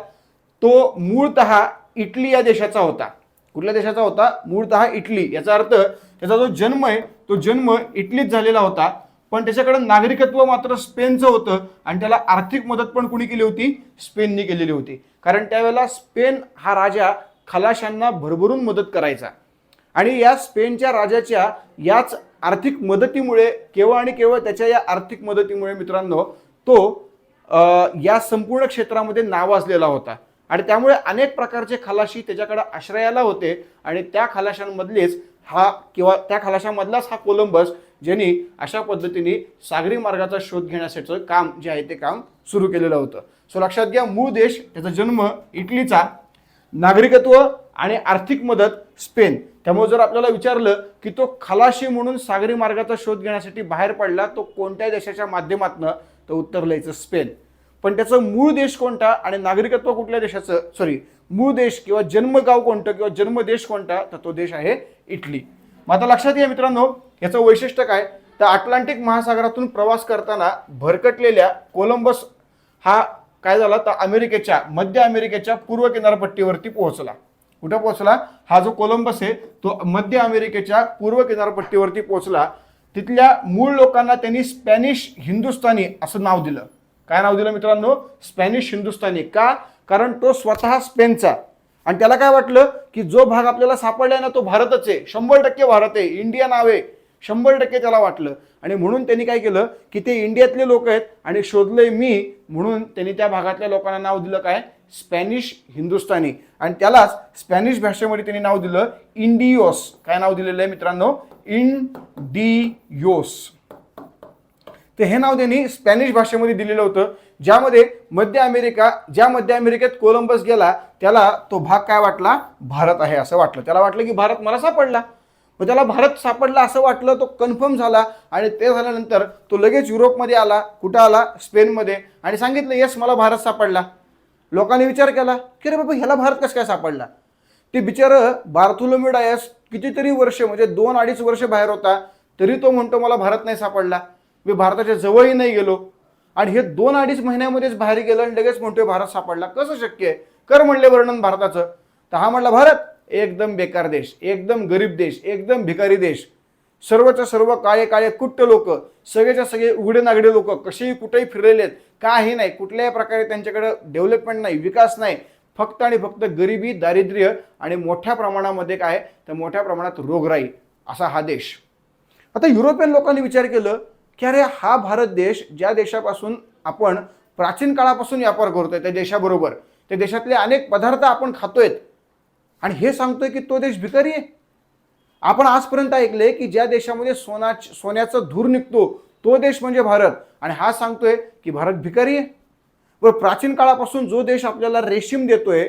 तो मूळतः इटली या देशाचा होता. कुठल्या देशाचा होता, मूळतः इटली. याचा अर्थ त्याचा जो जन्म आहे तो जन्म इटलीत झालेला होता, पण त्याच्याकडे नागरिकत्व मात्र स्पेनचं होतं आणि त्याला आर्थिक मदत पण कुणी केली होती, स्पेननी केलेली होती. कारण त्यावेळेला स्पेन हा राजा खलाशांना भरभरून मदत करायचा आणि या स्पेनच्या राजाच्या याच आर्थिक मदतीमुळे, केवळ आणि केवळ त्याच्या या आर्थिक मदतीमुळे मित्रांनो तो या संपूर्ण क्षेत्रामध्ये नावाजलेला होता आणि त्यामुळे अनेक प्रकारचे खलाशी त्याच्याकडे आश्रयाला होते आणि त्या खलाशांमधलेच हा किंवा त्या खलाशांमधलाच हा कोलंबस, ज्यांनी अशा पद्धतीने सागरी मार्गाचा शोध घेण्याचं काम जे आहे ते काम सुरू केलेलं होतं. सो लक्षात घ्या, मूळ देश, त्याचा जन्म इटलीचा, नागरिकत्व आणि आर्थिक मदत स्पेन. त्यामुळे जर आपल्याला विचारलं की तो खलाशी म्हणून सागरी मार्गाचा शोध घेण्यासाठी बाहेर पडला, तो कोणत्या देशाच्या माध्यमातून, तर उत्तर लिहायचं स्पेन. पण त्याचं मूळ देश कोणता आणि नागरिकत्व कुठल्या देशाचं, मूळ देश किंवा जन्मगाव कोणतं किंवा जन्मदेश कोणता, तर तो देश आहे इटली. मग आता लक्षात घ्या मित्रांनो, याचं वैशिष्ट्य काय, तर अटलांटिक महासागरातून प्रवास करताना भरकटलेल्या कोलंबस हा काय झाला, तर मध्य अमेरिकेच्या पूर्व किनारपट्टीवरती पोहोचला. कुठं पोहोचला, हा जो कोलंबस आहे तो मध्य अमेरिकेच्या पूर्व किनारपट्टीवरती पोहोचला. तिथल्या मूळ लोकांना त्यांनी स्पॅनिश हिंदुस्थानी असं नाव दिलं. काय नाव दिलं मित्रांनो, स्पॅनिश हिंदुस्थानी. का, कारण तो स्वतः स्पेनचा आणि त्याला काय वाटलं की जो भाग आपल्याला सापडलाय ना तो भारतच आहे, 100% भारत आहे, इंडिया नाव आहे, 100% त्याला वाटलं. आणि म्हणून त्यांनी काय केलं की ते इंडियातले लोक आहेत आणि शोधलंय मी, म्हणून त्यांनी त्या भागातल्या लोकांना नाव दिलं काय, स्पॅनिश हिंदुस्थानी. आणि त्यालाच स्पॅनिश भाषेमध्ये त्यांनी नाव दिलं इंडियोस. काय नाव दिलेलं आहे मित्रांनो, इंडियोस. तर हे नाव त्यांनी स्पॅनिश भाषेमध्ये दिलेलं होतं, ज्यामध्ये ज्या मध्य अमेरिकेत कोलंबस गेला त्याला तो भाग काय वाटला, भारत आहे असं वाटलं. त्याला वाटलं की भारत मला सापडला. मग त्याला भारत सापडला असं वाटलं, तो कन्फर्म झाला आणि ते झाल्यानंतर तो लगेच युरोपमध्ये आला. कुठं आला, स्पेनमध्ये, आणि सांगितलं येस मला भारत सापडला. लोकांनी विचार केला की अरे बाबा ह्याला भारत कसं काय सापडला. ते बिचारं बार्थोलोम्यू डायस कितीतरी वर्ष, म्हणजे 2-2.5 वर्ष बाहेर होता, तरी तो म्हणतो मला भारत नाही सापडला, मी भारताच्या जवळही नाही गेलो. आणि हे 2-2.5 महिन्यामध्येच बाहेर गेलं आणि लगेच म्हणतोय भारत सापडला, कसं शक्य आहे, कर म्हणले वर्णन भारताचं. तर हा म्हणला भारत एकदम बेकार देश, एकदम गरीब देश, एकदम भिकारी देश, सर्वच्या सर्व काळे काळे कुट्ट लोक, सगळेच्या सगळे उघडे नागडे लोक, कसेही कुठेही फिरलेले आहेत, काही नाही, कुठल्याही प्रकारे त्यांच्याकडे डेव्हलपमेंट नाही, विकास नाही, फक्त आणि फक्त गरिबी, दारिद्र्य आणि मोठ्या प्रमाणामध्ये काय, तर मोठ्या प्रमाणात रोगराई, असा हा देश. आता युरोपियन लोकांनी विचार केलं की अरे हा भारत देश, ज्या देशापासून आपण प्राचीन काळापासून व्यापार करतोय, त्या देशाबरोबर, त्या देशातले अनेक पदार्थ आपण खातोय, आणि हे सांगतोय की तो देश भिकारी आहे. आपण आजपर्यंत ऐकले की ज्या देशामध्ये सोन्याचं धूर निघतो तो देश म्हणजे भारत, आणि हा सांगतोय की भारत भिकारी आहे. बरं, प्राचीन काळापासून जो देश आपल्याला रेशीम देतोय,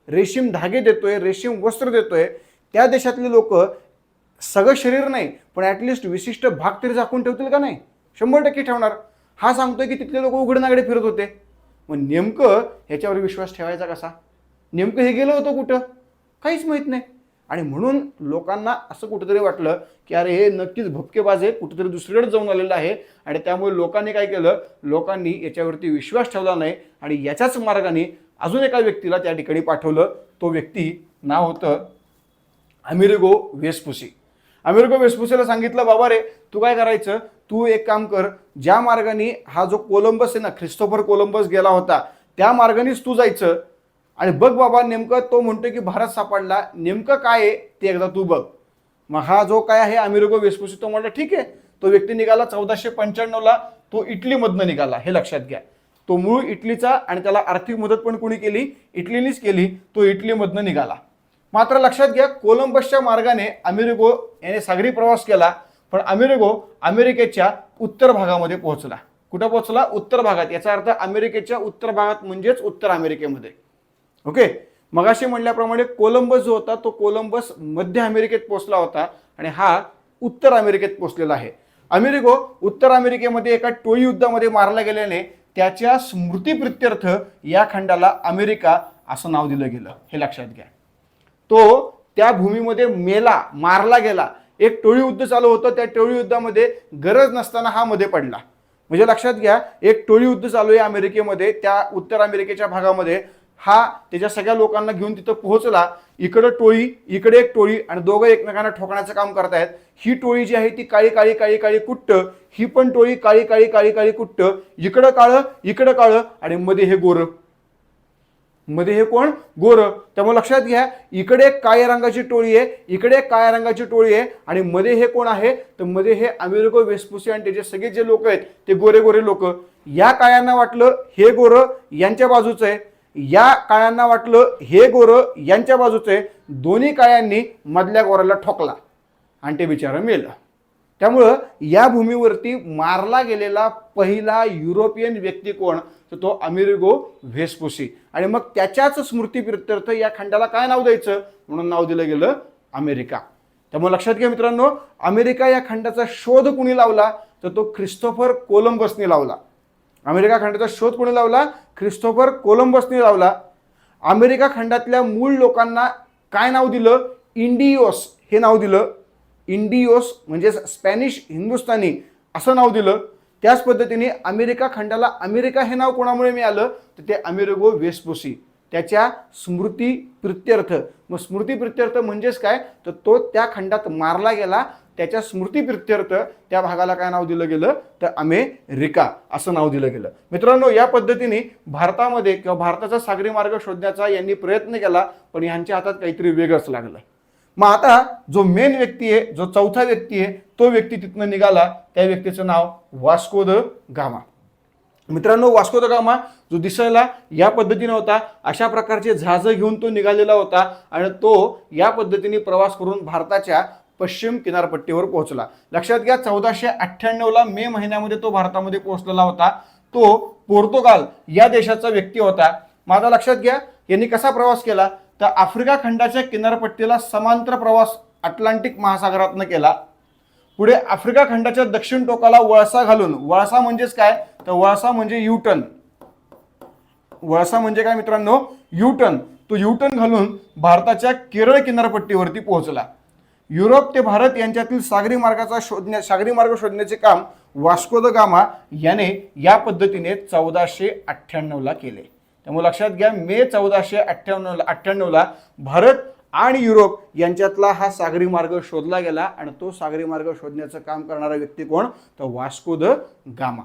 रेशीम धागे देतोय, रेशीम वस्त्र देतोय, त्या देशातले लोक सगळं शरीर नाही पण ॲटलिस्ट विशिष्ट भाग तरी झाकून ठेवतील का नाही? 100% ठेवणार. हा सांगतोय की तिथले लोक उघडे नागडे फिरत होते. मग नेमकं ह्याच्यावर विश्वास ठेवायचा कसा? नेमकं हे गेलं होतं कुठं? काहीच माहीत नाही. आणि म्हणून लोकांना असं कुठेतरी वाटलं की अरे हे नक्कीच भपकेबाज आहे, कुठेतरी दुसरीकडे जाऊन आलेलं आहे. आणि त्यामुळे लोकांनी काय केलं, लोकांनी याच्यावरती विश्वास ठेवला नाही आणि याच्याच मार्गाने अजून एका व्यक्तीला त्या ठिकाणी पाठवलं. तो व्यक्ती नाव होतं अमेरिगो वेस्पुसी. अमेरिगो वेस्पुसीला सांगितलं, बाबा रे तू काय करायचं, तू एक काम कर, ज्या मार्गाने हा जो कोलंबस आहे ना, ख्रिस्तोफर कोलंबस गेला होता त्या मार्गानेच तू जायचं आणि बघ बाबा नेमकं तो म्हणतोय की भारत सापडला, नेमकं काय आहे ते एकदा तू बघ. मग हा जो काय आहे अमेरिगो वेस्पुसी तो म्हटलं ठीक आहे. तो व्यक्ती निघाला 1495ला. तो इटलीमधनं निघाला, हे लक्षात घ्या. तो मूळ इटलीचा आणि त्याला आर्थिक मदत पण कोणी केली? इटलीनेच केली. तो इटलीमधनं निघाला. मात्र लक्षात घ्या, कोलंबसच्या मार्गाने अमेरिगो याने सागरी प्रवास केला, पण अमेरिगो अमेरिकेच्या उत्तर भागामध्ये पोहोचला. कुठं पोहोचला? उत्तर भागात. याचा अर्थ अमेरिकेच्या उत्तर भागात म्हणजेच उत्तर अमेरिकेमध्ये. ओके, मगाशी म्हणल्याप्रमाणे कोलंबस जो होता तो कोलंबस मध्य अमेरिकेत पोहोचला होता आणि हा उत्तर अमेरिकेत पोहोचलेला आहे. अमेरिगो उत्तर अमेरिकेमध्ये एका टोळी युद्धामध्ये मारला गेल्याने त्याच्या स्मृतीप्रित्यर्थ या खंडाला अमेरिका असं नाव दिलं गेलं, हे लक्षात घ्या. तो त्या भूमीमध्ये मेला, मारला गेला. एक टोळी युद्ध चालू होतं, त्या टोळी युद्धामध्ये गरज नसताना हा मध्ये पडला. म्हणजे लक्षात घ्या, एक टोळी युद्ध चालू आहे अमेरिकेमध्ये, त्या उत्तर अमेरिकेच्या भागामध्ये. हा त्याच्या सगळ्या लोकांना घेऊन तिथं पोहोचला. इकडं टोळी, इकडे एक टोळी आणि दोघं एकमेकांना ठोकण्याचं काम करतायत. ही टोळी जी आहे ती काळी काळी काळी काळी कुट्ट, ही पण टोळी काळी काळी काळी काळी कुट्ट. इकडं काळं, इकडं काळं आणि मध्ये हे गोरं. मध्ये हे कोण? गोरं. त्यामुळे लक्षात घ्या, इकडे एक काळ्या रंगाची टोळी आहे, इकडे एक काळ्या रंगाची टोळी आहे आणि मध्ये हे कोण आहे? तर मध्ये हे अमेरिगो वेस्पुसी आणि त्याचे सगळे जे लोक आहेत ते गोरे गोरे लोक. या काळ्यांना वाटलं हे गोरं यांच्या बाजूचं आहे, या काळ्यांना वाटलं हे गोरं यांच्या बाजूचं आहे. दोन्ही काळ्यांनी मधल्या गोऱ्याला ठोकला आणि ते बिचारं मेलं. त्यामुळं या भूमीवरती मारला गेलेला पहिला युरोपियन व्यक्ती कोण? तर तो अमेरिगो वेस्पुसी. आणि मग त्याच्याच स्मृतीप्रित्यर्थ या खंडाला काय नाव द्यायचं म्हणून नाव दिलं गेलं अमेरिका. त्यामुळे लक्षात घ्या मित्रांनो, अमेरिका या खंडाचा शोध कुणी लावला? तर तो ख्रिस्तोफर कोलंबसने लावला. अमेरिका खंडाचा शोध कोणी लावला? ख्रिस्तोफर कोलंबसने लावला. अमेरिका खंडातल्या मूळ लोकांना काय नाव दिलं? इंडियोस हे नाव दिलं. इंडियोस म्हणजे स्पॅनिश हिंदुस्थानी असं नाव दिलं. त्याच पद्धतीने अमेरिका खंडाला अमेरिका हे नाव कोणामुळे मिळालं? तर ते अमेरिगो वेस्पुसी, त्याच्या स्मृतीप्रित्यर्थ. मग स्मृतीप्रित्यर्थ म्हणजेच काय? तर तो त्या खंडात मारला गेला, त्याच्या स्मृतीप्रित्यर्थ त्या भागाला काय नाव दिलं गेलं? तर अमेरिका असं नाव दिलं गेलं. मित्रांनो, या पद्धतीने भारतामध्ये किंवा भारताचा सागरी मार्ग शोधण्याचा यांनी प्रयत्न केला, पण ह्यांच्या हातात काहीतरी वेगळंच लागलं. मग आता जो मेन व्यक्ती आहे, जो चौथा व्यक्ती आहे, तो व्यक्ती तिथनं निघाला. त्या व्यक्तीचं नाव वास्को द गामा. मित्रांनो, वास्को द गामा जो दिसायला या पद्धतीने होता, अशा प्रकारचे जहाज घेऊन तो निघालेला होता आणि तो या पद्धतीने प्रवास करून भारताच्या पश्चिम किनारपट्टीवर पोहोचला. लक्षात घ्या, 1498ला मे महिन्यामध्ये तो भारतामध्ये पोहोचलेला होता. तो पोर्तुगाल या देशाचा व्यक्ती होता. माझा लक्षात घ्या, यांनी कसा प्रवास केला? तर आफ्रिका खंडाच्या किनारपट्टीला समांतर प्रवास अटलांटिक महासागरातनं केला. पुढे आफ्रिका खंडाच्या दक्षिण टोकाला वळसा घालून, वळसा म्हणजेच काय? तर वळसा म्हणजे युटर्न. वळसा म्हणजे काय मित्रांनो? युटर्न. तो युटर्न घालून भारताच्या केरळ किनारपट्टीवरती पोहोचला. युरोप ते भारत यांच्यातील सागरी मार्ग शोधण्याचे काम वास्को द गामा याने या पद्धतीने 1498ला केले. त्यामुळे लक्षात घ्या, मे 1498ला भारत आणि युरोप यांच्यातला हा सागरी मार्ग शोधला गेला आणि तो सागरी मार्ग शोधण्याचं काम करणारा व्यक्ती कोण? तर वास्को द गामा.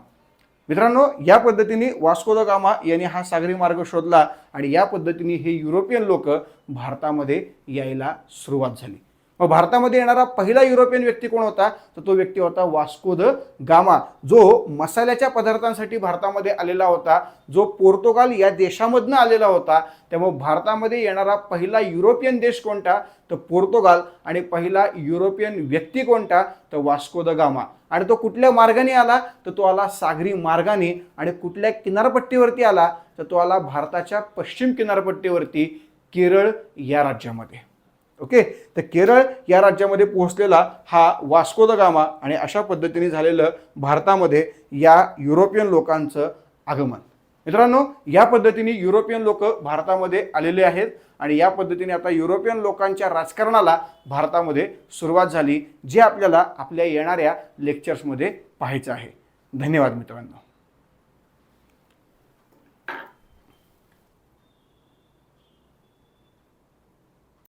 मित्रांनो, या पद्धतीने वास्को द गामा यांनी हा सागरी मार्ग शोधला आणि या पद्धतीने हे युरोपियन लोक भारतामध्ये यायला सुरुवात झाली. मग भारतामध्ये येणारा पहिला युरोपियन व्यक्ती कोण होता? तर तो व्यक्ती होता वास्को द गामा, जो मसाल्याच्या पदार्थांसाठी भारतामध्ये आलेला होता, जो पोर्तुगाल या देशामधनं आलेला होता. त्यामुळे भारतामध्ये येणारा पहिला युरोपियन देश कोणता? तर पोर्तुगाल. आणि पहिला युरोपियन व्यक्ती कोणता? तर वास्को द गामा. आणि तो कुठल्या मार्गाने आला? तर तो आला सागरी मार्गाने. आणि कुठल्या किनारपट्टीवरती आला? तर तो आला भारताच्या पश्चिम किनारपट्टीवरती, केरळ या राज्यामध्ये. ओके, तर केरळ या राज्यामध्ये पोहोचलेला हा वास्को द गामा. आणि अशा पद्धतीने झालेलं भारतामध्ये या युरोपियन लोकांचं आगमन. मित्रांनो, या पद्धतीने युरोपियन लोक भारतामध्ये आलेले आहेत. आणि या पद्धतीने आता युरोपियन लोकांच्या राजकारणाला भारतामध्ये सुरुवात झाली, जे आपल्याला आपल्या येणाऱ्या लेक्चर्समध्ये पाहायचं आहे. धन्यवाद मित्रांनो.